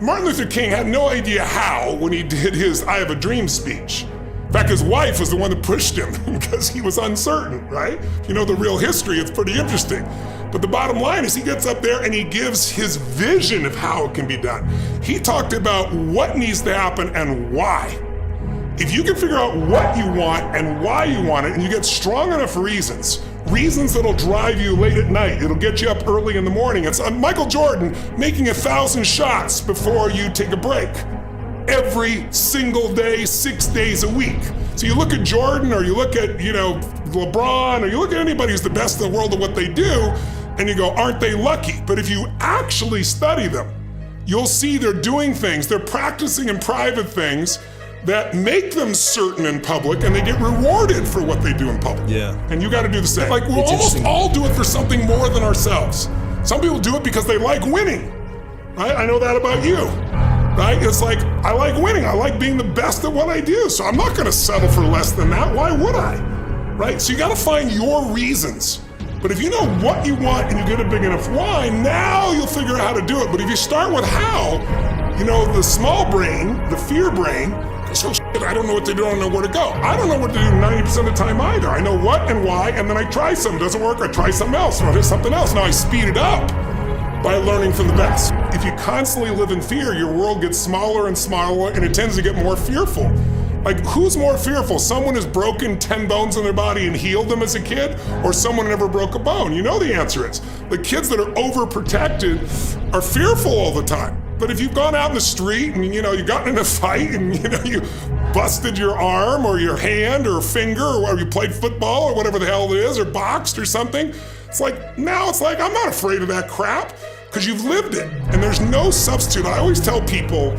Martin Luther King had no idea how when he did his I Have a Dream speech. In fact, his wife was the one that pushed him because he was uncertain, right? You know the real history, it's pretty interesting. But the bottom line is he gets up there and he gives his vision of how it can be done. He talked about what needs to happen and why. If you can figure out what you want and why you want it, and you get strong enough reasons that'll drive you late at night, it'll get you up early in the morning. It's Michael Jordan making 1,000 shots before you take a break. Every single day, 6 days a week. So you look at Jordan, or you look at, LeBron, or you look at anybody who's the best in the world at what they do, and you go, aren't they lucky? But if you actually study them, you'll see they're doing things, they're practicing in private things that make them certain in public, and they get rewarded for what they do in public. Yeah. And you gotta do the same. Like, we'll almost all do it for something more than ourselves. Some people do it because they like winning, right? I know that about you, right? It's like, I like winning. I like being the best at what I do, so I'm not gonna settle for less than that. Why would I, right? So you gotta find your reasons. But if you know what you want and you get a big enough why, now you'll figure out how to do it. But if you start with how, the small brain, the fear brain, so I don't know what to do, I don't know where to go. I don't know what to do 90% of the time either. I know what and why, and then I try something. Doesn't work, I try something else. Or there's something else. Now I speed it up by learning from the best. If you constantly live in fear, your world gets smaller and smaller, and it tends to get more fearful. Like, who's more fearful? Someone who's broken 10 bones in their body and healed them as a kid, or someone who never broke a bone? You know the answer is. The kids that are overprotected are fearful all the time. But if you've gone out in the street and you got in a fight and you busted your arm or your hand or finger, or you played football or whatever the hell it is, or boxed or something, now it's like I'm not afraid of that crap because you've lived it. And there's no substitute. I always tell people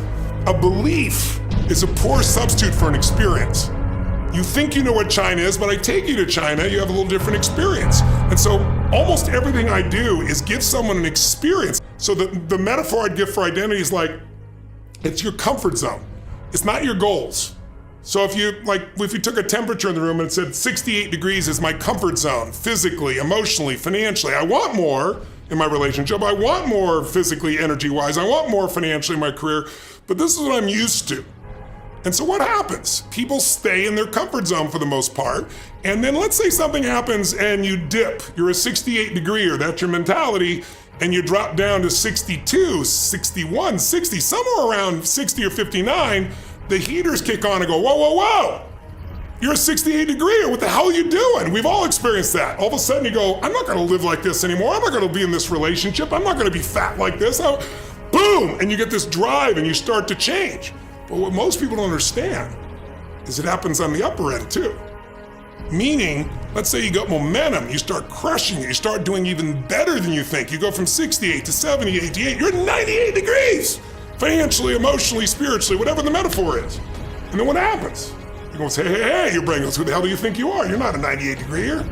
a belief is a poor substitute for an experience. You think you know what China is, but I take you to China, you have a little different experience. And so almost everything I do is give someone an experience. So the metaphor I'd give for identity is like, it's your comfort zone. It's not your goals. So if you took a temperature in the room and it said 68 degrees is my comfort zone, physically, emotionally, financially. I want more in my relationship. I want more physically, energy-wise. I want more financially in my career, but this is what I'm used to. And so what happens? People stay in their comfort zone for the most part. And then let's say something happens and you dip. You're a 68 degree, or that's your mentality, and you drop down to 62, 61, 60, somewhere around 60 or 59, the heaters kick on and go, whoa, whoa, whoa. You're a 68 degree, or what the hell are you doing? We've all experienced that. All of a sudden you go, I'm not gonna live like this anymore. I'm not gonna be in this relationship. I'm not gonna be fat like this. Boom, and you get this drive and you start to change. But what most people don't understand is it happens on the upper end too. Meaning, let's say you got momentum, you start crushing it, you start doing even better than you think. You go from 68 to 70, 88, you're 98 degrees. Financially, emotionally, spiritually, whatever the metaphor is. And then what happens? You go, hey, your brain goes, who the hell do you think you are? You're not a 98 degree here,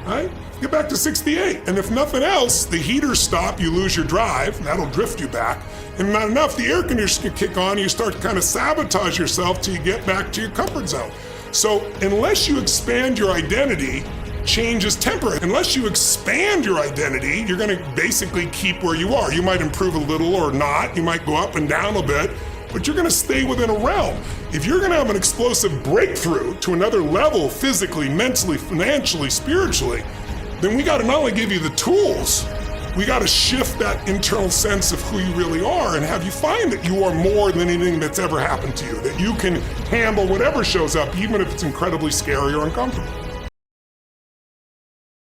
right? Get back to 68. And if nothing else, the heaters stop, you lose your drive, that'll drift you back. And not enough, the air conditioner kick on, you start to kind of sabotage yourself till you get back to your comfort zone. So unless you expand your identity, change is temporary. Unless you expand your identity, you're gonna basically keep where you are. You might improve a little or not, you might go up and down a bit, but you're gonna stay within a realm. If you're gonna have an explosive breakthrough to another level, physically, mentally, financially, spiritually, then we gotta not only give you the tools, we gotta shift that internal sense of who you really are and have you find that you are more than anything that's ever happened to you, that you can handle whatever shows up, even if it's incredibly scary or uncomfortable.